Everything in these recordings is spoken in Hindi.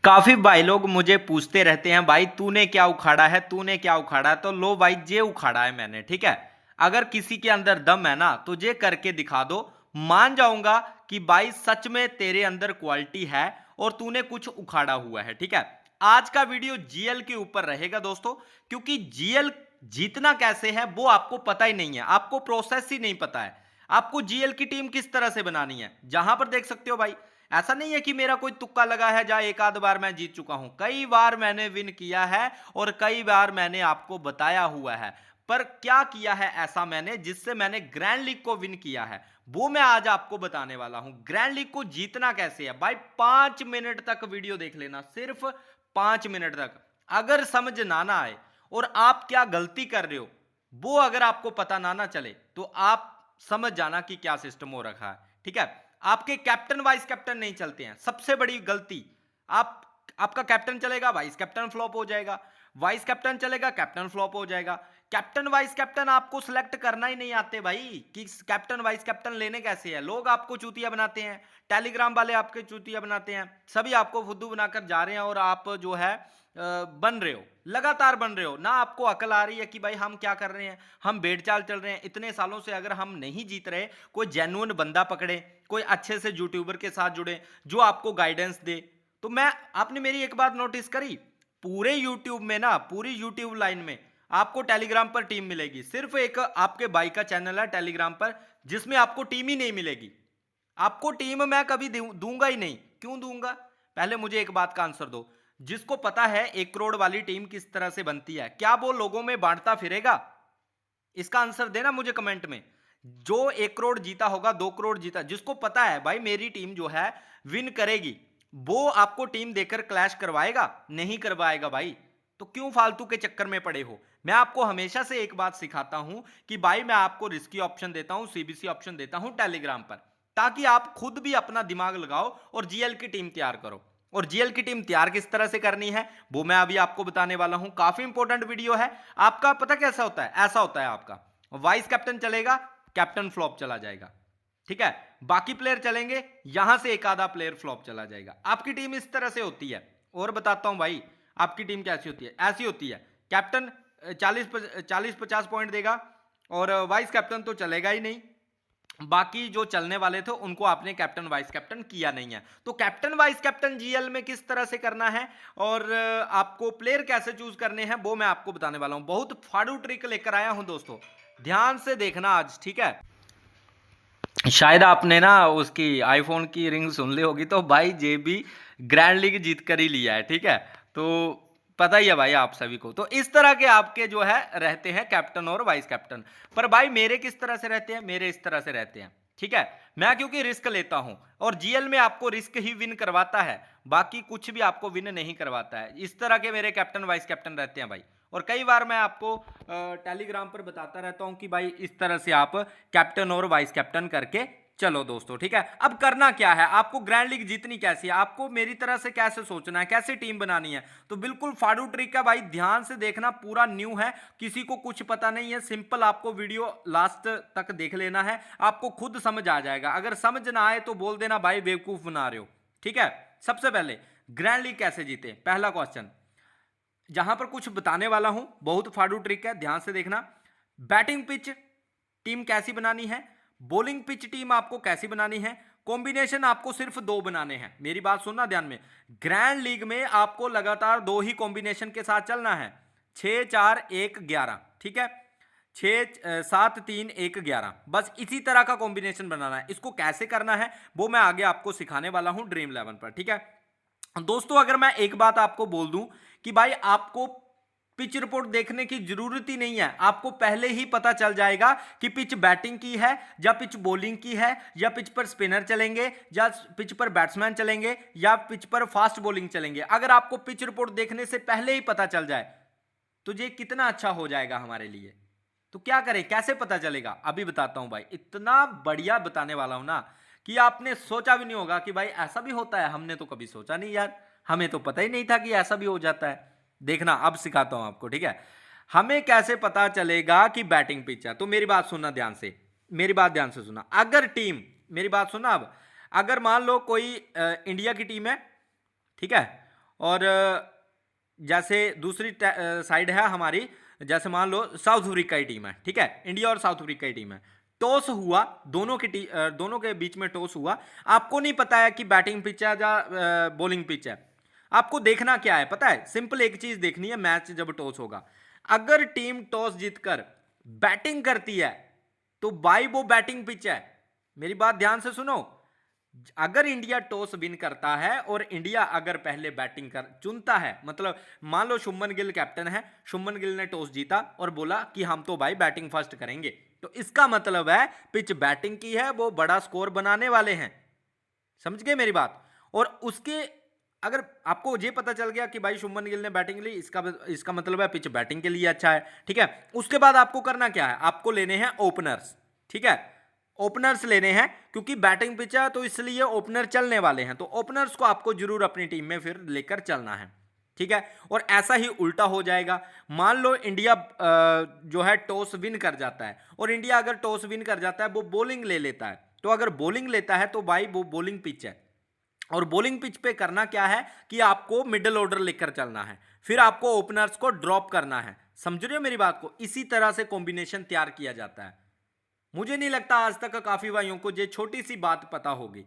काफी भाई लोग मुझे पूछते रहते हैं, भाई तूने क्या उखाड़ा है, तूने क्या उखाड़ा है। तो लो भाई, जे उखाड़ा है मैंने, ठीक है। अगर किसी के अंदर दम है ना तो जे करके दिखा दो, मान जाऊंगा कि भाई सच में तेरे अंदर क्वालिटी है और तूने कुछ उखाड़ा हुआ है, ठीक है। आज का वीडियो जीएल के ऊपर रहेगा दोस्तों, क्योंकि जीएल जीतना कैसे है वो आपको पता ही नहीं है, आपको प्रोसेस ही नहीं पता है। आपको जीएल की टीम किस तरह से बनानी है, जहां पर देख सकते हो भाई, ऐसा नहीं है कि मेरा कोई तुक्का लगा है जहां एक आध बार मैं जीत चुका हूं। कई बार मैंने विन किया है और कई बार मैंने आपको बताया हुआ है। पर क्या किया है ऐसा मैंने जिससे मैंने ग्रैंड लीग को विन किया है, वो मैं आज आपको बताने वाला हूं। ग्रैंड लीग को जीतना कैसे है भाई, 5 मिनट तक वीडियो देख लेना, सिर्फ 5 मिनट तक। अगर समझ ना आए और आप क्या गलती कर रहे हो वो अगर आपको पता ना चले तो आप समझ जाना कि क्या सिस्टम हो रखा है, ठीक है। आपके कैप्टन वाइस कैप्टन नहीं चलते हैं, सबसे बड़ी गलती। आप आपका कैप्टन चलेगा, वाइस कैप्टन फ्लॉप हो जाएगा। वाइस कैप्टन चलेगा, कैप्टन फ्लॉप हो जाएगा। कैप्टन वाइस कैप्टन आपको सिलेक्ट करना ही नहीं आते भाई, कि कैप्टन वाइस कैप्टन लेने कैसे है। लोग आपको चूतिया बनाते हैं, टेलीग्राम वाले आपके चूतिया बनाते हैं, सभी आपको फुद्दू बनाकर जा रहे हैं और आप जो है बन रहे हो, लगातार बन रहे हो ना। आपको अकल आ रही है कि भाई हम क्या कर रहे हैं, हम बेड़ चाल चल रहे हैं इतने सालों से। अगर हम नहीं जीत रहे, कोई जेन्युइन बंदा पकड़े, कोई अच्छे से यूट्यूबर के साथ जुड़े जो आपको गाइडेंस दे। तो मैं आपने मेरी एक बात नोटिस करी, पूरे यूट्यूब में ना, पूरी यूट्यूब लाइन में आपको टेलीग्राम पर टीम मिलेगी। सिर्फ एक आपके भाई का चैनल है टेलीग्राम पर जिसमें आपको टीम ही नहीं मिलेगी। आपको टीम मैं कभी दूंगा ही नहीं। क्यों दूंगा, पहले मुझे एक बात का आंसर दो। जिसको पता है 1 करोड़ वाली टीम किस तरह से बनती है, क्या वो लोगों में बांटता फिरेगा? इसका आंसर देना मुझे कमेंट में। जो 1 करोड़ जीता होगा, 2 करोड़ जीता, जिसको पता है भाई मेरी टीम जो है विन करेगी, वो आपको टीम देकर क्लैश करवाएगा? नहीं करवाएगा भाई। तो क्यों फालतू के चक्कर में पड़े हो। मैं आपको हमेशा से एक बात सिखाता हूं कि भाई मैं आपको रिस्की ऑप्शन देता हूं, सीबीसी ऑप्शन देता हूं टेलीग्राम पर, ताकि आप खुद भी अपना दिमाग लगाओ और जीएल की टीम तैयार करो। और जीएल की टीम तैयार किस तरह से करनी है वो मैं अभी आपको बताने वाला हूं। काफी इंपॉर्टेंट वीडियो है। आपका पता कैसा होता है, ऐसा होता है आपका वाइस कैप्टन चलेगा, कैप्टन फ्लॉप चला जाएगा, ठीक है। बाकी प्लेयर चलेंगे, यहां से एक आधा प्लेयर फ्लॉप चला जाएगा। आपकी टीम इस तरह से होती है। और बताता हूं भाई आपकी टीम कैसी होती है, ऐसी होती है। कैप्टन 40-50 पॉइंट देगा और वाइस कैप्टन तो चलेगा ही नहीं। बाकी जो चलने वाले थे उनको आपने कैप्टन वाइस कैप्टन किया नहीं है। तो कैप्टन वाइस कैप्टन जीएल में किस तरह से करना है और आपको प्लेयर कैसे चूज करने हैं वो मैं आपको बताने वाला हूं। बहुत फाड़ू ट्रिक लेकर आया हूं दोस्तों, ध्यान से देखना आज, ठीक है। शायद आपने ना उसकी आईफोन की रिंग सुन ली होगी, तो भाई जे भी ग्रैंड लीग जीत कर ही लिया है, ठीक है। तो पता ही है भाई आप सभी को। तो इस तरह के आपके जो है रहते हैं कैप्टन और वाइस कैप्टन। पर भाई मेरे किस तरह से रहते हैं, मेरे इस तरह से रहते हैं, ठीक है। मैं क्योंकि रिस्क लेता हूं और जीएल में आपको रिस्क ही विन करवाता है, बाकी कुछ भी आपको विन नहीं करवाता है। इस तरह के मेरे कैप्टन वाइस कैप्टन रहते हैं भाई। और कई बार मैं आपको टेलीग्राम पर बताता रहता हूं कि भाई इस तरह से आप कैप्टन और वाइस कैप्टन करके चलो दोस्तों, ठीक है। अब करना क्या है, आपको ग्रैंड लीग जीतनी कैसी है, आपको मेरी तरह से कैसे सोचना है, कैसे टीम बनानी है। तो बिल्कुल फाड़ू ट्रिक है भाई, ध्यान से देखना, पूरा न्यू है, किसी को कुछ पता नहीं है। सिंपल आपको वीडियो लास्ट तक देख लेना है, आपको खुद समझ आ जाएगा। अगर समझ ना आए तो बोल देना भाई बेवकूफ बना रहे हो, ठीक है। सबसे पहले ग्रैंड लीग कैसे जीते, पहला क्वेश्चन जहां पर कुछ बताने वाला हूं, बहुत फाड़ू ट्रिक है, ध्यान से देखना। बैटिंग पिच टीम कैसी बनानी है, बॉलिंग पिच टीम आपको कैसी बनानी है, कॉम्बिनेशन आपको सिर्फ 2 बनाने हैं। मेरी बात सुनना ध्यान में, ग्रैंड लीग में आपको लगातार 2 ही कॉम्बिनेशन के साथ चलना है, 6-4-1-11, ठीक है। 6-7-3-1-11, बस इसी तरह का कॉम्बिनेशन बनाना है। इसको कैसे करना है वो मैं आगे आपको सिखाने वाला हूं ड्रीम 11 पर, ठीक है दोस्तों। अगर मैं एक बात आपको बोल दूं कि भाई आपको पिच रिपोर्ट देखने की जरूरत ही नहीं है, आपको पहले ही पता चल जाएगा कि पिच बैटिंग की है या पिच बॉलिंग की है, या पिच पर स्पिनर चलेंगे या पिच पर बैट्समैन चलेंगे या पिच पर फास्ट बॉलिंग चलेंगे। अगर आपको पिच रिपोर्ट देखने से पहले ही पता चल जाए तो ये कितना अच्छा हो जाएगा हमारे लिए। तो क्या करें, कैसे पता चलेगा, अभी बताता हूं भाई। इतना बढ़िया बताने वाला हूं ना कि आपने सोचा भी नहीं होगा कि भाई ऐसा भी होता है। हमने तो कभी सोचा नहीं यार, हमें तो पता ही नहीं था कि ऐसा भी हो जाता है। देखना अब सिखाता हूं आपको, ठीक है। हमें कैसे पता चलेगा कि बैटिंग पिच है, तो मेरी बात सुनना ध्यान से, मेरी बात ध्यान से सुनना। अगर टीम, मेरी बात सुनना अब, अगर मान लो कोई इंडिया की टीम है, ठीक है, और जैसे दूसरी साइड है हमारी, जैसे मान लो साउथ अफ्रीका की टीम है, ठीक है, इंडिया और साउथ अफ्रीका की टीम है। टॉस हुआ, दोनों के बीच में टॉस हुआ। आपको नहीं पता है कि बैटिंग पिच है या बॉलिंग पिच है। आपको देखना क्या है पता है, सिंपल एक चीज देखनी है, मैच जब टॉस होगा, अगर टीम टॉस जीतकर बैटिंग करती है तो भाई वो बैटिंग पिच है। मेरी बात ध्यान से सुनो, अगर इंडिया टॉस विन करता है और इंडिया अगर पहले बैटिंग कर चुनता है, मतलब मान लो शुभमन गिल कैप्टन है, शुभमन गिल ने टॉस जीता और बोला कि हम तो भाई बैटिंग फर्स्ट करेंगे, तो इसका मतलब है पिच बैटिंग की है, वो बड़ा स्कोर बनाने वाले हैं। समझ गए मेरी बात? और उसके अगर आपको ये पता चल गया कि भाई शुभमन गिल ने बैटिंग ली, इसका मतलब है पिच बैटिंग के लिए अच्छा है, ठीक है। उसके बाद आपको करना क्या है, आपको लेने हैं ओपनर्स, ठीक है, ओपनर्स लेने हैं, क्योंकि बैटिंग पिच है तो इसलिए ओपनर चलने वाले हैं, तो ओपनर्स को आपको जरूर अपनी टीम में फिर लेकर चलना है, ठीक है। और ऐसा ही उल्टा हो जाएगा, मान लो इंडिया जो है टॉस विन कर जाता है, और इंडिया अगर टॉस विन कर जाता है वो बॉलिंग ले लेता है, तो अगर बॉलिंग लेता है तो भाई वो बॉलिंग पिच है, और बॉलिंग पिच पे करना क्या है कि आपको मिडिल ऑर्डर लेकर चलना है, फिर आपको ओपनर्स को ड्रॉप करना है। समझ रहे हो मेरी बात को? इसी तरह से कॉम्बिनेशन तैयार किया जाता है। मुझे नहीं लगता आज तक काफी भाइयों को ये छोटी सी बात पता होगी,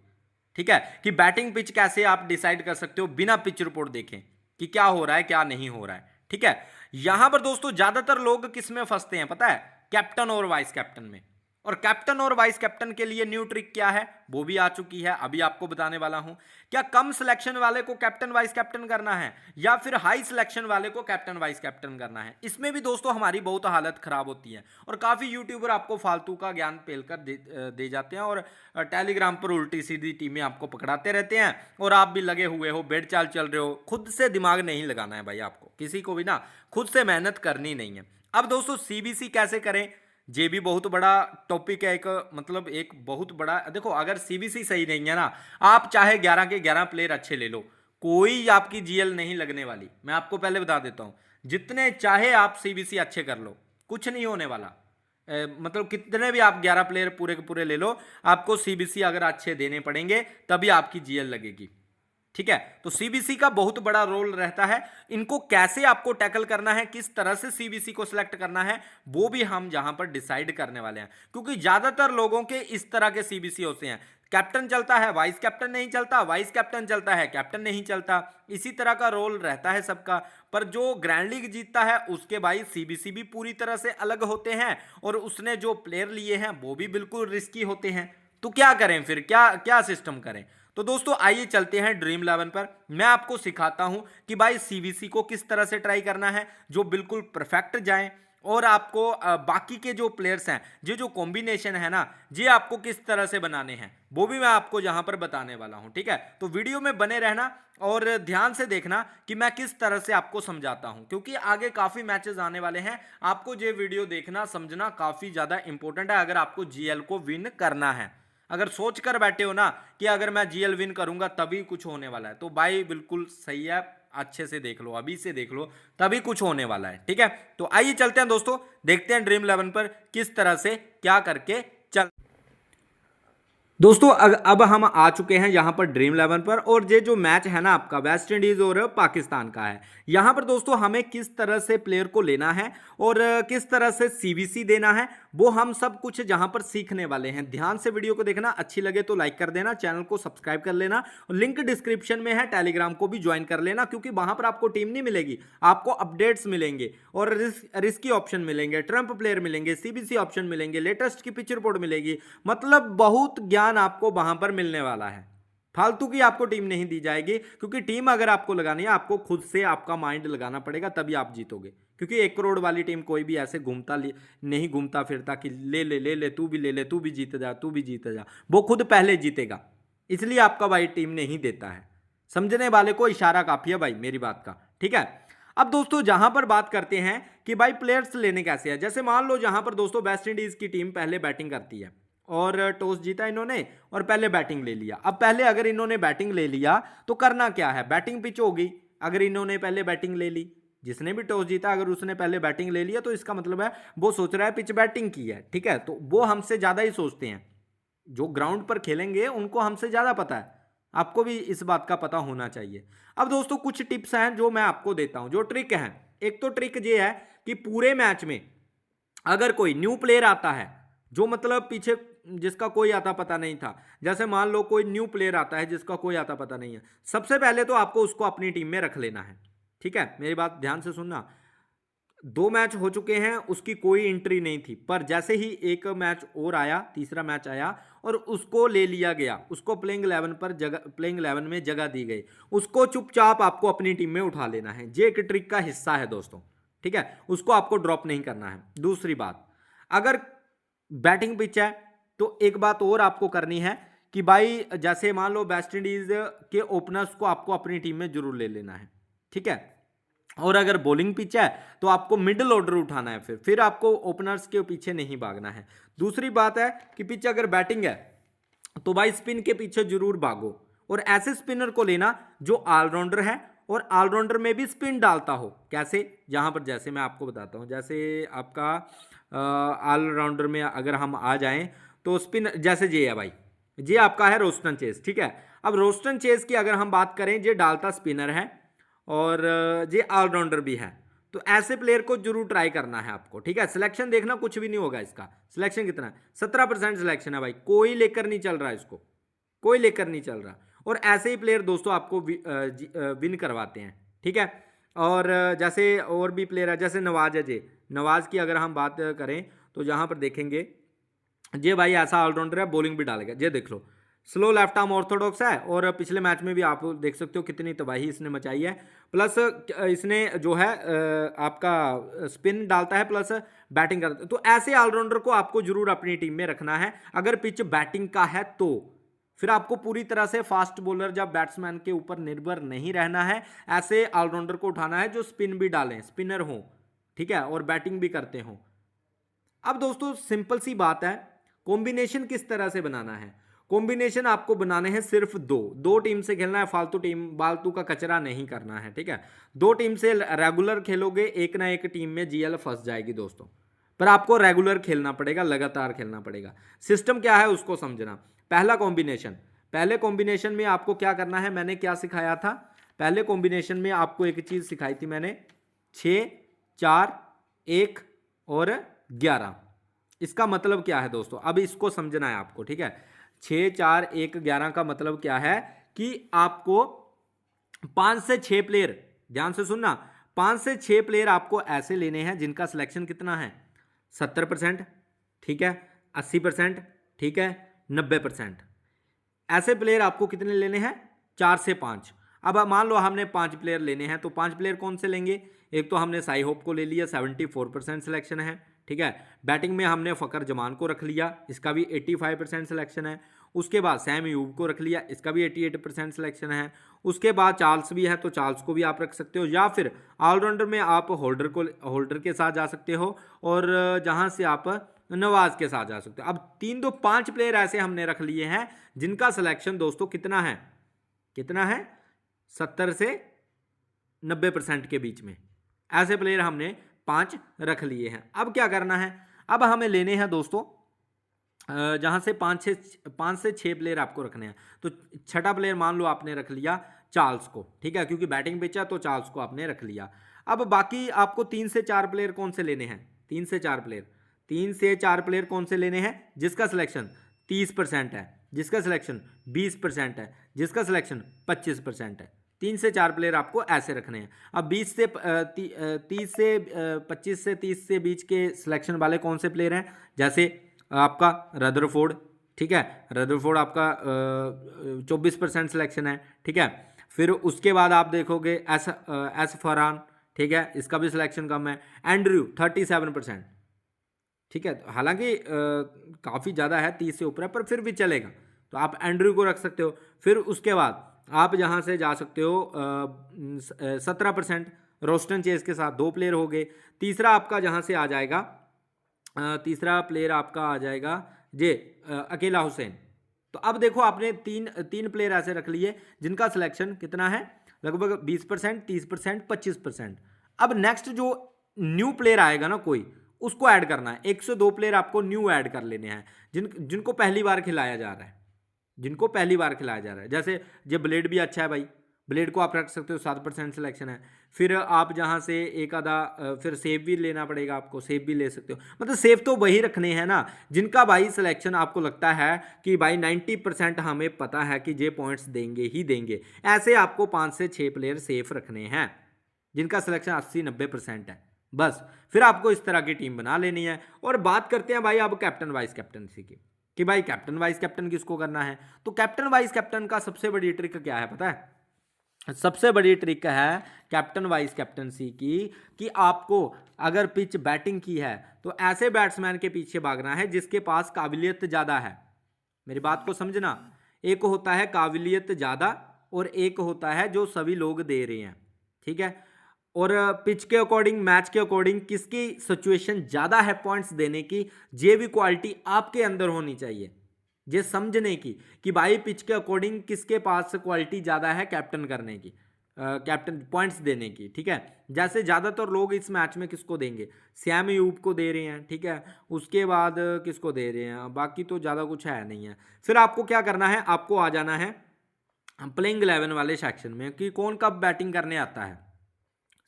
ठीक है, कि बैटिंग पिच कैसे आप डिसाइड कर सकते हो बिना पिच रिपोर्ट देखें कि क्या हो रहा है क्या नहीं हो रहा है, ठीक है। यहां पर दोस्तों ज्यादातर लोग किस में फंसते हैं पता है, कैप्टन और वाइस कैप्टन में। और कैप्टन और वाइस कैप्टन के लिए न्यू ट्रिक क्या है वो भी आ चुकी है, अभी आपको बताने वाला हूं। क्या कम सिलेक्शन वाले को कैप्टन वाइस कैप्टन करना है या फिर हाई सिलेक्शन वाले को कैप्टन वाइस कैप्टन करना है? इसमें भी दोस्तों हमारी बहुत हालत खराब होती है, और काफी यूट्यूबर आपको फालतू का ज्ञान पेल कर दे जाते हैं, और टेलीग्राम पर उल्टी सीधी टीमें आपको पकड़ाते रहते हैं, और आप भी लगे हुए हो, बेड चाल चल रहे हो। खुद से दिमाग नहीं लगाना है भाई, आपको किसी को भी ना खुद से मेहनत करनी नहीं है। अब दोस्तों सीबीसी कैसे करें, ये भी बहुत बड़ा टॉपिक है, एक मतलब एक बहुत बड़ा, देखो अगर सीबीसी सही नहीं है ना, आप चाहे 11 के 11 प्लेयर अच्छे ले लो, कोई आपकी जीएल नहीं लगने वाली। मैं आपको पहले बता देता हूं, जितने चाहे आप सीबीसी अच्छे कर लो, कुछ नहीं होने वाला। मतलब कितने भी आप 11 प्लेयर पूरे के पूरे ले लो, आपको सीबीसी अगर अच्छे देने पड़ेंगे तभी आपकी जीएल लगेगी, ठीक है। तो सीबीसी का बहुत बड़ा रोल रहता है, इनको कैसे आपको टैकल करना है, किस तरह से सीबीसी को सिलेक्ट करना है, वो भी हम यहां पर डिसाइड करने वाले हैं, क्योंकि ज्यादातर लोगों के इस तरह के सीबीसी होते हैं, कैप्टन चलता है वाइस कैप्टन नहीं चलता, वाइस कैप्टन चलता है कैप्टन नहीं चलता, इसी तरह का रोल रहता है सबका। पर जो ग्रैंड लीग जीतता है उसके भाई सीबीसी भी पूरी तरह से अलग होते हैं, और उसने जो प्लेयर लिए हैं वो भी बिल्कुल रिस्की होते हैं। तो क्या करें फिर, क्या क्या सिस्टम करें? तो दोस्तों आइए चलते हैं ड्रीम 11 पर, मैं आपको सिखाता हूं कि भाई सीबीसी को किस तरह से ट्राई करना है जो बिल्कुल परफेक्ट जाए, और आपको बाकी के जो प्लेयर्स हैं, ये जो कॉम्बिनेशन है ना, ये आपको किस तरह से बनाने हैं वो भी मैं आपको यहां पर बताने वाला हूं, ठीक है। तो वीडियो में बने रहना और ध्यान से देखना कि मैं किस तरह से आपको समझाता हूं, क्योंकि आगे काफी मैचेस आने वाले हैं। आपको ये वीडियो देखना समझना काफी ज्यादा इंपॉर्टेंट है अगर आपको जीएल को विन करना है। अगर सोच कर बैठे हो ना कि अगर मैं जीएल विन करूंगा तभी कुछ होने वाला है, तो भाई बिल्कुल सही है, अच्छे से देख लो, अभी से देख लो, तभी कुछ होने वाला है, ठीक है। तो आइए चलते हैं दोस्तों, देखते हैं ड्रीम 11 पर किस तरह से क्या करके चल। दोस्तों अब हम आ चुके हैं यहां पर ड्रीम 11 पर, और ये जो मैच है ना आपका वेस्ट इंडीज और पाकिस्तान का है, यहां पर दोस्तों हमें किस तरह से प्लेयर को लेना है और किस तरह से सीबीसी देना है, वो हम सब कुछ जहां पर सीखने वाले हैं। ध्यान से वीडियो को देखना, अच्छी लगे तो लाइक कर देना, चैनल को सब्सक्राइब कर लेना, लिंक डिस्क्रिप्शन में है, टेलीग्राम को भी ज्वाइन कर लेना, क्योंकि वहां पर आपको टीम नहीं मिलेगी, आपको अपडेट्स मिलेंगे और रिस्की ऑप्शन मिलेंगे, ट्रम्प प्लेयर मिलेंगे, सीबीसी ऑप्शन मिलेंगे, लेटेस्ट की पिच रिपोर्ट मिलेगी, मतलब बहुत ज्ञान आपको वहां पर मिलने वाला है। फालतू की आपको टीम नहीं दी जाएगी, क्योंकि टीम अगर आपको लगानी है आपको खुद से आपका माइंड लगाना पड़ेगा, तभी आप जीतोगे। क्योंकि 1 करोड़ वाली टीम कोई भी ऐसे नहीं घूमता फिरता कि ले ले ले ले तू भी ले ले, तू भी जीत जा, तू भी जीत जा, वो खुद पहले जीतेगा, इसलिए आपका भाई टीम नहीं देता है। समझने वाले को इशारा काफी है भाई मेरी बात का, ठीक है। अब दोस्तों जहां पर बात करते हैं कि भाई प्लेयर्स लेने कैसे है, जैसे मान लो जहां पर दोस्तों वेस्ट इंडीज की टीम पहले बैटिंग करती है और टॉस जीता इन्होंने और पहले बैटिंग ले लिया। अब पहले अगर इन्होंने बैटिंग ले लिया तो करना क्या है, बैटिंग पिच होगी। अगर इन्होंने पहले बैटिंग ले ली, जिसने भी टॉस जीता अगर उसने पहले बैटिंग ले लिया, तो इसका मतलब है वो सोच रहा है पिच बैटिंग की है, ठीक है। तो वो हमसे ज्यादा ही सोचते हैं, जो ग्राउंड पर खेलेंगे उनको हमसे ज्यादा पता है, आपको भी इस बात का पता होना चाहिए। अब दोस्तों कुछ टिप्स हैं जो मैं आपको देता हूं, जो ट्रिक है। एक तो ट्रिक ये है कि पूरे मैच में अगर कोई न्यू प्लेयर आता है, जो मतलब पीछे जिसका कोई आता पता नहीं था, जैसे मान लो कोई न्यू प्लेयर आता है जिसका कोई आता पता नहीं है, सबसे पहले तो आपको उसको अपनी टीम में रख लेना है। ठीक है, मेरी बात ध्यान से सुनना। 2 मैच हो चुके हैं, उसकी कोई एंट्री नहीं थी, पर जैसे ही एक मैच और आया, तीसरा मैच आया और उसको ले लिया गया, उसको प्लेइंग 11 पर जगह, प्लेइंग 11 में जगह दी गई, उसको चुपचाप आपको अपनी टीम में उठा लेना है। ये एक ट्रिक का हिस्सा है दोस्तों। ठीक है, उसको आपको ड्रॉप नहीं करना है। दूसरी बात, अगर बैटिंग पिच है तो एक बात और आपको करनी है कि भाई जैसे मान लो वेस्ट इंडीज के ओपनर्स को आपको अपनी टीम में जरूर ले लेना है। ठीक है, और अगर बॉलिंग पिच है तो आपको मिडिल ऑर्डर उठाना है, फिर आपको ओपनर्स के पीछे नहीं भागना है। दूसरी बात है कि पिच अगर बैटिंग है तो भाई स्पिन के पीछे जरूर भागो, और ऐसे स्पिनर को लेना जो ऑलराउंडर है और ऑलराउंडर में भी स्पिन डालता हो। कैसे? जहां पर जैसे मैं आपको बताता हूं, जैसे आपका ऑलराउंडर में अगर हम आ जाएं तो स्पिन जैसे ये है भाई, ये आपका है रोस्टन चेस। ठीक है, अब रोस्टन चेस की अगर हम बात करें, ये डालता स्पिनर है और ये ऑलराउंडर भी है, तो ऐसे प्लेयर को जरूर ट्राई करना है आपको। ठीक है, सिलेक्शन देखना कुछ भी नहीं होगा इसका। सिलेक्शन कितना है? 17% सिलेक्शन है भाई, कोई लेकर नहीं चल रहा है इसको, कोई लेकर नहीं चल रहा। और ऐसे ही प्लेयर दोस्तों आपको विन करवाते हैं। ठीक है, और जैसे और भी प्लेयर है, जैसे नवाज है जी, नवाज की अगर हम बात करें तो यहाँ पर देखेंगे ये भाई ऐसा ऑलराउंडर है, बॉलिंग भी डालेगा। ये देख लो, स्लो लेफ्ट आर्म ऑर्थोडॉक्स है, और पिछले मैच में भी आप देख सकते हो कितनी तबाही इसने मचाई है। प्लस इसने जो है आपका स्पिन डालता है, प्लस बैटिंग करता है। तो ऐसे ऑलराउंडर को आपको जरूर अपनी टीम में रखना है। अगर पिच बैटिंग का है तो फिर आपको पूरी तरह से फास्ट बॉलर या बैट्समैन के ऊपर निर्भर नहीं रहना है। ऐसे ऑलराउंडर को उठाना है जो स्पिन भी डालें, स्पिनर हो, ठीक है, और बैटिंग भी करते हो। अब दोस्तों सिंपल सी बात है, कॉम्बिनेशन किस तरह से बनाना है। कॉम्बिनेशन आपको बनाने हैं सिर्फ दो टीम से खेलना है, फालतू का कचरा नहीं करना है। ठीक है, 2 टीम से रेगुलर खेलोगे, एक ना एक टीम में जीएल फंस जाएगी दोस्तों, पर आपको रेगुलर खेलना पड़ेगा, लगातार खेलना पड़ेगा। सिस्टम क्या है उसको समझना। पहले कॉम्बिनेशन में आपको क्या करना है, मैंने क्या सिखाया था? पहले कॉम्बिनेशन में आपको एक चीज सिखाई थी मैंने, 6 4 1 और 11। इसका मतलब क्या है दोस्तों, अब इसको समझना है आपको। ठीक है, 6 4 1 11 का मतलब क्या है कि आपको 5 से 6 प्लेयर, ध्यान से सुनना, 5 से 6 प्लेयर आपको ऐसे लेने हैं जिनका सिलेक्शन कितना है, 70%, ठीक है, 80%, ठीक है, 90%। ऐसे प्लेयर आपको कितने लेने हैं? 4 से 5। अब मान लो हमने 5 प्लेयर लेने हैं, तो 5 प्लेयर कौन से लेंगे? एक तो हमने साई होप को ले लिया, 74% सिलेक्शन है। ठीक है, बैटिंग में हमने फ़कर जमान को रख लिया, इसका भी 85% सिलेक्शन है। उसके बाद सैम यूब को रख लिया, इसका भी 88% सिलेक्शन है। उसके बाद चार्ल्स भी है, तो चार्ल्स को भी आप रख सकते हो, या फिर ऑलराउंडर में आप होल्डर के साथ जा सकते हो, और जहां से आप नवाज के साथ जा सकते हो। अब 3 2 5 प्लेयर ऐसे हमने रख लिए हैं जिनका सिलेक्शन दोस्तों कितना है, 70 से 90% के बीच में। ऐसे प्लेयर हमने 5 रख लिए हैं। अब क्या करना है, अब हमें लेने हैं दोस्तों जहां से 5 से 6 प्लेयर आपको रखने हैं। तो छठा प्लेयर मान लो आपने रख लिया चार्ल्स को, ठीक है, क्योंकि बैटिंग पिच है तो चार्ल्स को आपने रख लिया। अब बाकी आपको 3 से 4 प्लेयर कौन से लेने हैं? 3 से 4 प्लेयर कौन से लेने हैं? जिसका सिलेक्शन 30% है, जिसका सिलेक्शन 20% है, जिसका सिलेक्शन 25% है। 3 से 4 प्लेयर आपको ऐसे रखने हैं। अब 30 से 25 से 30 से बीच के सिलेक्शन वाले कौन से प्लेयर हैं? जैसे आपका रदरफोर्ड, ठीक है, रदरफोर्ड आपका 24% सिलेक्शन है। ठीक है, फिर उसके बाद आप देखोगे एस फरहान, ठीक है, इसका भी सिलेक्शन कम है। एंड्रयू 37%, ठीक है, हालांकि काफ़ी ज़्यादा है, 30 से ऊपर है, पर फिर भी चलेगा, तो आप एंड्रयू को रख सकते हो। फिर उसके बाद आप यहाँ से जा सकते हो 17% रोस्टन चेस के साथ 2 प्लेयर हो गए। तीसरा आपका जहाँ से आ जाएगा, तीसरा प्लेयर आपका आ जाएगा जे अकेला हुसैन। तो अब देखो आपने तीन प्लेयर ऐसे रख लिए जिनका सिलेक्शन कितना है, लगभग 20%, 30%, 25%। अब नेक्स्ट जो न्यू प्लेयर आएगा ना कोई, उसको ऐड करना है। 1 से 2 प्लेयर आपको न्यू ऐड कर लेने हैं जिनको पहली बार खिलाया जा रहा है। जिनको पहली बार खिलाया जा रहा है। जैसे ये ब्लेड भी अच्छा है भाई, ब्लेड को आप रख सकते हो, 7% सिलेक्शन है। फिर आप जहाँ से एक आधा फिर सेव भी लेना पड़ेगा आपको, सेव भी ले सकते हो। मतलब सेव तो वही रखने हैं ना जिनका भाई सिलेक्शन आपको लगता है कि भाई 90% हमें पता है कि ये पॉइंट्स देंगे ही देंगे। ऐसे आपको 5 से 6 प्लेयर सेफ रखने हैं जिनका सिलेक्शन 80-90% है बस। फिर आपको इस तरह की टीम बना लेनी है। और बात करते हैं भाई अब कैप्टन वाइस कैप्टनसी की, कि भाई कैप्टन वाइस कैप्टन किसको करना है। तो कैप्टन वाइस कैप्टन का सबसे बड़ी ट्रिक क्या है पता है? सबसे बड़ी ट्रिक है कैप्टन वाइस कैप्टनसी की कि आपको अगर पिच बैटिंग की है तो ऐसे बैट्समैन के पीछे भागना है जिसके पास काबिलियत ज़्यादा है। मेरी बात को समझना, एक होता है काबिलियत ज़्यादा और एक होता है जो सभी लोग दे रहे हैं, ठीक है। और पिच के अकॉर्डिंग, मैच के अकॉर्डिंग किसकी सिचुएशन ज़्यादा है पॉइंट्स देने की, ये भी क्वालिटी आपके अंदर होनी चाहिए। ये समझने की कि भाई पिच के अकॉर्डिंग किसके पास क्वालिटी ज़्यादा है कैप्टन करने की, कैप्टन पॉइंट्स देने की, ठीक है। जैसे ज़्यादातर लोग इस मैच में किसको देंगे, सैम अयूब को दे रहे हैं, ठीक है। उसके बाद किसको दे रहे हैं, बाकी तो ज़्यादा कुछ है नहीं है। फिर आपको क्या करना है, आपको आ जाना है प्लेइंग 11 वाले सेक्शन में कि कौन कब बैटिंग करने आता है।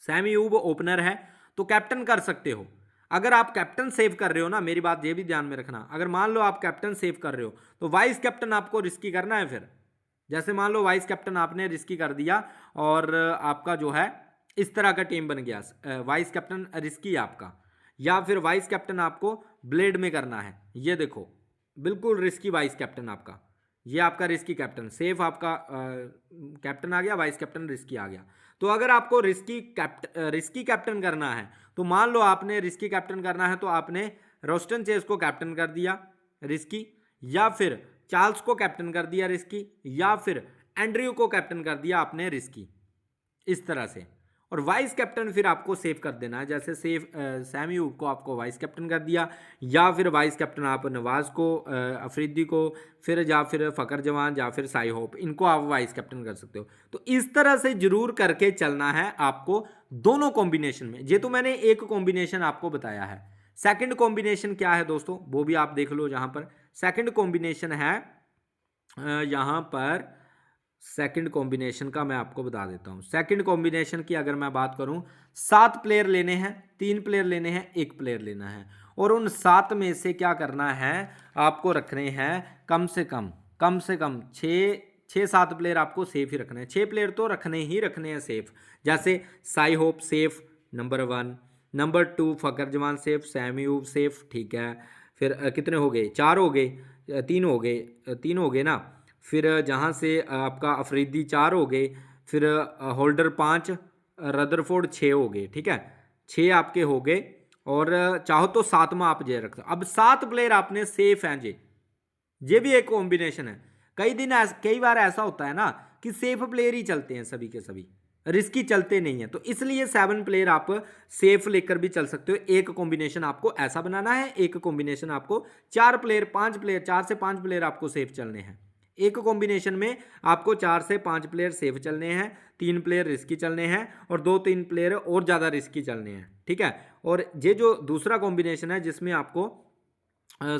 सैम अयूब ओपनर है तो कैप्टन कर सकते हो। अगर आप कैप्टन सेव कर रहे हो ना, मेरी बात ये भी ध्यान में रखना, अगर मान लो आप कैप्टन सेव कर रहे हो तो वाइस कैप्टन आपको रिस्की करना है। फिर जैसे मान लो वाइस कैप्टन आपने रिस्की कर दिया और आपका जो है इस तरह का टीम बन गया, वाइस कैप्टन रिस्की आपका, या फिर वाइस कैप्टन आपको ब्लेड में करना है, ये देखो बिल्कुल रिस्की वाइस कैप्टन आपका, ये आपका रिस्की कैप्टन, सेफ आपका कैप्टन आ गया, वाइस कैप्टन रिस्की आ गया। तो अगर आपको रिस्की कैप्टन करना है तो मान लो आपने रिस्की कैप्टन करना है तो आपने रोस्टन चेस को कैप्टन कर दिया रिस्की, या फिर चार्ल्स को कैप्टन कर दिया रिस्की, या फिर एंड्रयू को कैप्टन कर दिया आपने रिस्की, इस तरह से। और वाइस कैप्टन फिर आपको सेव कर देना है, जैसे सैम अयूब को आपको वाइस कैप्टन कर दिया, या फिर वाइस कैप्टन आप नवाज को, अफरीदी को, फिर या फिर फ़खर जमान या फिर साई होप, इनको आप वाइस कैप्टन कर सकते हो। तो इस तरह से जरूर करके चलना है आपको दोनों कॉम्बिनेशन में। ये तो मैंने एक कॉम्बिनेशन आपको बताया है। सेकंड कॉम्बिनेशन क्या है दोस्तों, वो भी आप देख लो। यहाँ पर सेकंड कॉम्बिनेशन है, यहाँ पर सेकंड कॉम्बिनेशन का मैं आपको बता देता हूँ। सेकंड कॉम्बिनेशन की अगर मैं बात करूँ, 7 प्लेयर लेने हैं, 3 प्लेयर लेने हैं, 1 प्लेयर लेना है, और उन 7 में से क्या करना है, आपको रखने हैं कम से कम 6-7 प्लेयर आपको सेफ ही रखने हैं। 6 प्लेयर तो रखने ही रखने हैं सेफ। जैसे Sai hope safe number 1, number 2 Fakhar Zaman safe, Sam Ayub safe, ठीक है। फिर कितने हो गए, 4 हो गए, 3 हो गए ना। फिर जहाँ से आपका अफरीदी 4 हो गए, फिर होल्डर 5, रदरफोर्ड 6 हो गए, ठीक है। 6 आपके हो गए, और चाहो तो 7वां आप जे रख सकते। अब 7 प्लेयर आपने सेफ हैं जे, ये भी एक कॉम्बिनेशन है। कई बार ऐसा होता है ना कि सेफ प्लेयर ही चलते हैं सभी के सभी, रिस्की चलते नहीं है, तो इसलिए 7 प्लेयर आप सेफ लेकर भी चल सकते हो। एक कॉम्बिनेशन आपको ऐसा बनाना है, एक कॉम्बिनेशन आपको 4 प्लेयर 5 प्लेयर 4 से 5 प्लेयर आपको सेफ चलने हैं। एक कॉम्बिनेशन में आपको 4 से 5 प्लेयर सेफ चलने हैं, 3 प्लेयर रिस्की चलने हैं, और 2-3 प्लेयर और ज़्यादा रिस्की चलने हैं, ठीक है। और ये जो दूसरा कॉम्बिनेशन है जिसमें आपको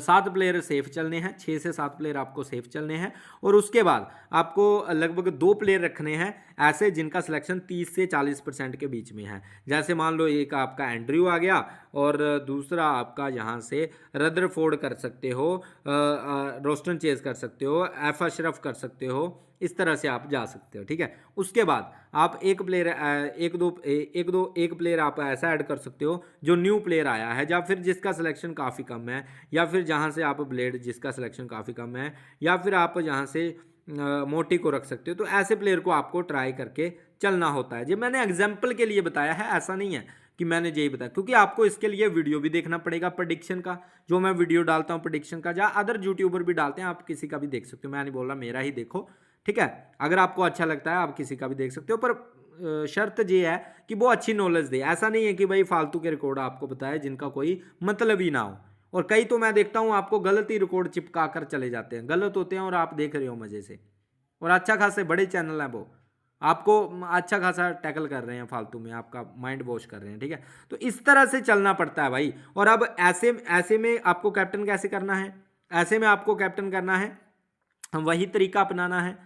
7 प्लेयर सेफ चलने हैं, 6 से 7 प्लेयर आपको सेफ चलने हैं, और उसके बाद आपको लगभग 2 प्लेयर रखने हैं ऐसे जिनका सिलेक्शन 30 से 40% के बीच में है। जैसे मान लो एक आपका एंड्रयू आ गया और दूसरा आपका यहाँ से रदरफोर्ड कर सकते हो, रोस्टन चेज कर सकते हो, एफ अशरफ कर सकते हो, इस तरह से आप जा सकते हो, ठीक है। उसके बाद आप एक प्लेयर आप ऐसा ऐड कर सकते हो जो न्यू प्लेयर आया है, या फिर जिसका सिलेक्शन काफ़ी कम है, या फिर जहाँ से आप ब्लेड जिसका सिलेक्शन काफ़ी कम है, या फिर आप जहाँ से मोटी को रख सकते हो। तो ऐसे प्लेयर को आपको ट्राई करके चलना होता है। ये मैंने एग्जाम्पल के लिए बताया है, ऐसा नहीं है कि मैंने यही बताया, क्योंकि आपको इसके लिए वीडियो भी देखना पड़ेगा प्रेडिक्शन का, जो मैं वीडियो डालता हूँ प्रेडिक्शन का, या अदर यूट्यूबर भी डालते हैं, आप किसी का भी देख सकते हो। मैं नहीं बोल रहा मेरा ही देखो, ठीक है। अगर आपको अच्छा लगता है आप किसी का भी देख सकते हो, पर शर्त ये है कि वो अच्छी नॉलेज दे। ऐसा नहीं है कि भाई फालतू के रिकॉर्ड आपको बताए जिनका कोई मतलब ही ना हो। और कई तो मैं देखता हूँ आपको गलत ही रिकॉर्ड चिपका कर चले जाते हैं, गलत होते हैं और आप देख रहे हो मजे से, और अच्छा खासे बड़े चैनल हैं वो आपको अच्छा खासा टैकल कर रहे हैं, फालतू में आपका माइंड वॉश कर रहे हैं, ठीक है। तो इस तरह से चलना पड़ता है भाई। और अब ऐसे में आपको कैप्टन कैसे करना है, ऐसे में आपको कैप्टन करना है वही तरीका अपनाना है।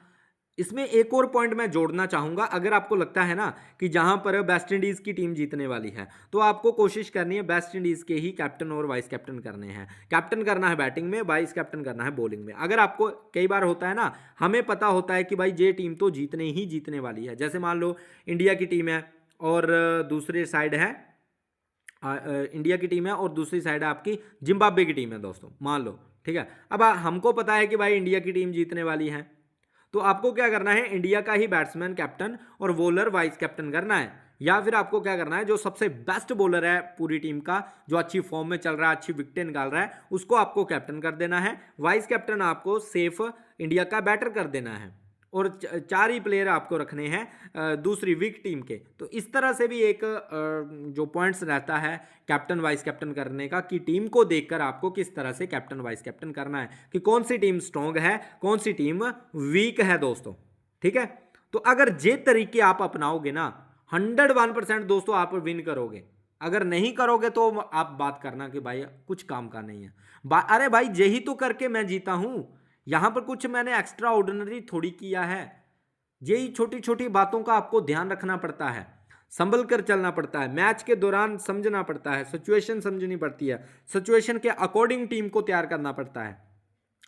इसमें एक और पॉइंट मैं जोड़ना चाहूँगा, अगर आपको लगता है ना कि जहाँ पर वेस्ट इंडीज़ की टीम जीतने वाली है, तो आपको कोशिश करनी है वेस्ट इंडीज़ के ही कैप्टन और वाइस कैप्टन करने हैं। कैप्टन करना है बैटिंग में, वाइस कैप्टन करना है बॉलिंग में। अगर आपको कई बार होता है ना, हमें पता होता है कि भाई ये टीम तो जीतने ही जीतने वाली है। जैसे मान लो इंडिया की टीम है और दूसरी साइड है इंडिया की टीम है और दूसरी साइड है आपकी जिम्बाब्वे की टीम है दोस्तों, मान लो, ठीक है। अब हमको पता है कि भाई इंडिया की टीम जीतने वाली है, तो आपको क्या करना है, इंडिया का ही बैट्समैन कैप्टन और बॉलर वाइस कैप्टन करना है। या फिर आपको क्या करना है, जो सबसे बेस्ट बॉलर है पूरी टीम का, जो अच्छी फॉर्म में चल रहा है, अच्छी विकेटें निकाल रहा है, उसको आपको कैप्टन कर देना है। वाइस कैप्टन आपको सेफ इंडिया का बैटर कर देना है और चार ही प्लेयर आपको रखने हैं दूसरी वीक टीम के। तो इस तरह से भी एक जो पॉइंट्स रहता है कैप्टन वाइस कैप्टन करने का, कि टीम को देखकर आपको किस तरह से कैप्टन वाइस कैप्टन करना है, कि कौन सी टीम स्ट्रॉन्ग है, कौन सी टीम वीक है दोस्तों, ठीक है। तो अगर ये तरीके आप अपनाओगे ना, 101% दोस्तों आप विन करोगे। अगर नहीं करोगे तो आप बात करना कि भाई कुछ काम का नहीं है। अरे भाई यही तो करके मैं जीता हूं, यहां पर कुछ मैंने एक्स्ट्रा ऑर्डिनरी थोड़ी किया है। यही छोटी छोटी बातों का आपको ध्यान रखना पड़ता है, संभल कर चलना पड़ता है, मैच के दौरान समझना पड़ता है, सिचुएशन समझनी पड़ती है, सिचुएशन के अकॉर्डिंग टीम को तैयार करना पड़ता है।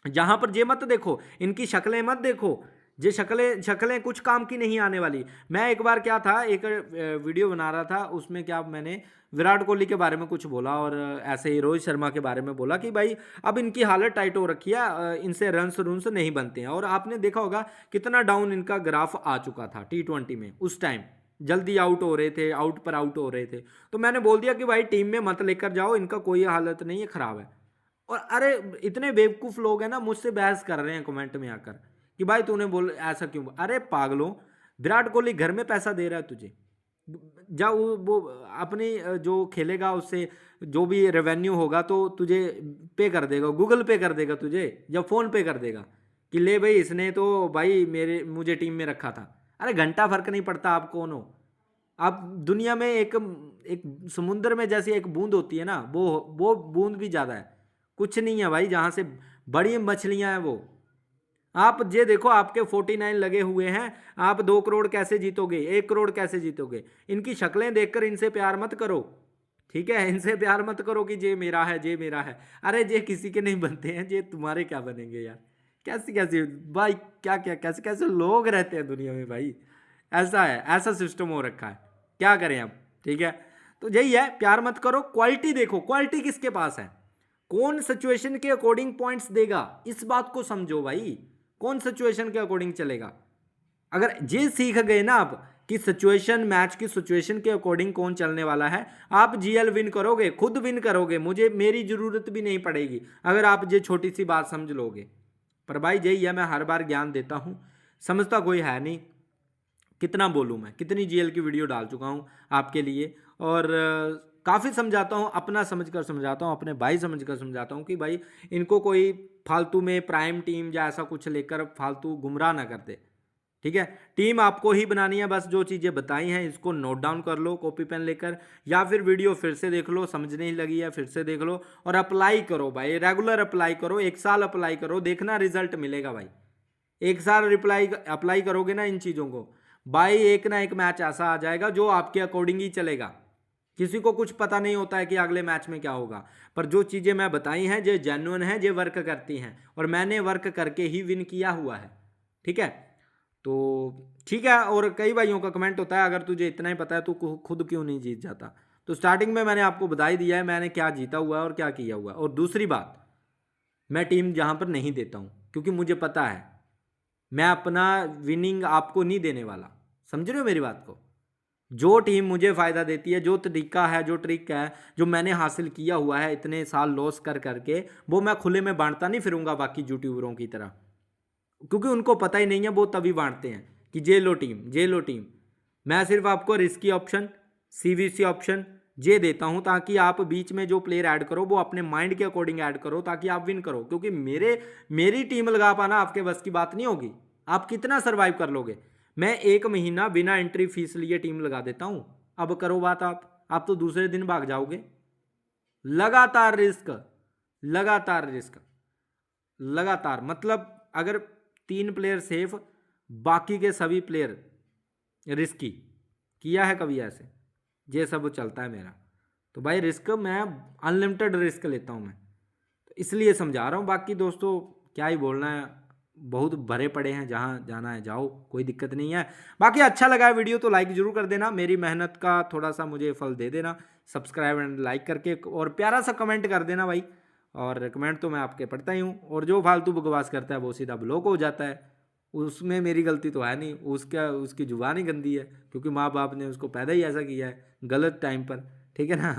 जहां पर ये मत देखो, इनकी शक्लें मत देखो, ये शक्लें शक्लें कुछ काम की नहीं आने वाली। मैं एक बार क्या था, एक वीडियो बना रहा था, उसमें क्या मैंने विराट कोहली के बारे में कुछ बोला और ऐसे ही रोहित शर्मा के बारे में बोला कि भाई अब इनकी हालत टाइट हो रखी है, इनसे रन्स रुन्स नहीं बनते हैं। और आपने देखा होगा कितना डाउन इनका ग्राफ आ चुका था T20 में, उस टाइम जल्दी आउट हो रहे थे, आउट पर आउट हो रहे थे। तो मैंने बोल दिया कि भाई टीम में मत लेकर जाओ, इनका कोई हालत नहीं है, खराब है। और अरे इतने बेवकूफ़ लोग हैं ना, मुझसे बहस कर रहे हैं कमेंट में आकर कि भाई तूने बोल ऐसा क्यों। अरे पागलों, विराट कोहली घर में पैसा दे रहा है तुझे, जा वो अपनी जो खेलेगा उससे जो भी रेवेन्यू होगा तो तुझे पे कर देगा, गूगल पे कर देगा तुझे या फ़ोन पे कर देगा कि ले भाई इसने तो भाई मुझे टीम में रखा था। अरे घंटा फर्क नहीं पड़ता आप कौन हो। आप दुनिया में एक एक समुद्र में जैसी एक बूंद होती है ना, वो बूंद भी ज़्यादा है, कुछ नहीं है भाई। जहाँ से बड़ी मछलियाँ हैं वो, आप ये देखो आपके 49 लगे हुए हैं, आप 2 करोड़ कैसे जीतोगे, 1 करोड़ कैसे जीतोगे। इनकी शक्लें देखकर इनसे प्यार मत करो, ठीक है, इनसे प्यार मत करो कि ये मेरा है, ये मेरा है। अरे ये किसी के नहीं बनते हैं, ये तुम्हारे क्या बनेंगे यार। कैसी कैसी भाई, क्या क्या कैसे कैसे लोग रहते हैं दुनिया में भाई, ऐसा है, ऐसा सिस्टम हो रखा है, क्या करें अब, ठीक है। तो यही है, प्यार मत करो, क्वालिटी देखो, क्वालिटी किसके पास है, कौन सिचुएशन के अकॉर्डिंग पॉइंट्स देगा, इस बात को समझो भाई, कौन सिचुएशन के अकॉर्डिंग चलेगा। अगर ये सीख गए ना आप कि सिचुएशन, मैच की सिचुएशन के अकॉर्डिंग कौन चलने वाला है, आप जीएल विन करोगे, खुद विन करोगे, मुझे मेरी जरूरत भी नहीं पड़ेगी अगर आप ये छोटी सी बात समझ लोगे। पर भाई यही है, मैं हर बार ज्ञान देता हूँ, समझता कोई है नहीं। कितना बोलूँ मैं, कितनी जीएल की वीडियो डाल चुका हूँ आपके लिए, और काफ़ी समझाता हूँ, अपना समझकर समझाता हूँ, अपने भाई समझकर समझाता हूँ कि भाई इनको कोई फालतू में प्राइम टीम या ऐसा कुछ लेकर फालतू गुमराह ना कर दे, ठीक है। टीम आपको ही बनानी है, बस जो चीज़ें बताई हैं इसको नोट डाउन कर लो कॉपी पेन लेकर, या फिर वीडियो फिर से देख लो, समझ नहीं लगी है फिर से देख लो, और अप्लाई करो भाई, रेगुलर अप्लाई करो, 1 साल अप्लाई करो, देखना रिजल्ट मिलेगा भाई। 1 साल अप्लाई करोगे ना इन चीज़ों को भाई, एक ना एक मैच ऐसा आ जाएगा जो आपके अकॉर्डिंग ही चलेगा। किसी को कुछ पता नहीं होता है कि अगले मैच में क्या होगा, पर जो चीज़ें मैं बताई हैं जो जेन्युइन हैं, जो वर्क करती हैं, और मैंने वर्क करके ही विन किया हुआ है, ठीक है। तो ठीक है, और कई भाइयों का कमेंट होता है अगर तुझे इतना ही पता है तो खुद क्यों नहीं जीत जाता। तो स्टार्टिंग में मैंने आपको बता ही दिया है मैंने क्या जीता हुआ है और क्या किया हुआ है। और दूसरी बात, मैं टीम जहाँ पर नहीं देता हूँ क्योंकि मुझे पता है मैं अपना विनिंग आपको नहीं देने वाला, समझ रहे हो मेरी बात को। जो टीम मुझे फ़ायदा देती है, जो तरीका है, जो ट्रिक है, जो मैंने हासिल किया हुआ है इतने साल लॉस कर करके, वो मैं खुले में बांटता नहीं फिरूंगा बाकी यूट्यूबरों की तरह, क्योंकि उनको पता ही नहीं है, वो तभी बांटते हैं कि जे लो टीम, जे लो टीम। मैं सिर्फ आपको रिस्की ऑप्शन, सीवीसी ऑप्शन ये देता हूं ताकि आप बीच में जो प्लेयर ऐड करो वो अपने माइंड के अकॉर्डिंग ऐड करो ताकि आप विन करो। क्योंकि मेरी टीम लगा पाना आपके बस की बात नहीं होगी। आप कितना सर्वाइव कर लोगे। मैं 1 महीना बिना एंट्री फीस लिए टीम लगा देता हूं, अब करो बात आप तो दूसरे दिन भाग जाओगे। लगातार रिस्क, लगातार रिस्क, लगातार, मतलब अगर 3 प्लेयर सेफ, बाकी के सभी प्लेयर रिस्की। किया है कभी ऐसे? ये सब चलता है मेरा। तो भाई रिस्क मैं अनलिमिटेड रिस्क लेता हूँ मैं, तो इसलिए समझा रहा हूँ। बाकी दोस्तों क्या ही बोलना है, बहुत भरे पड़े हैं, जहाँ जाना है जाओ, कोई दिक्कत नहीं है। बाकी अच्छा लगा है वीडियो तो लाइक ज़रूर कर देना, मेरी मेहनत का थोड़ा सा मुझे फल दे देना सब्सक्राइब एंड लाइक करके, और प्यारा सा कमेंट कर देना भाई। और कमेंट तो मैं आपके पढ़ता ही हूँ, और जो फालतू बकवास करता है वो सीधा ब्लॉक हो जाता है, उसमें मेरी गलती तो है नहीं, उसकी जुबान ही गंदी है, क्योंकि माँ बाप ने उसको पैदा ही ऐसा किया है, गलत टाइम पर, ठीक है ना।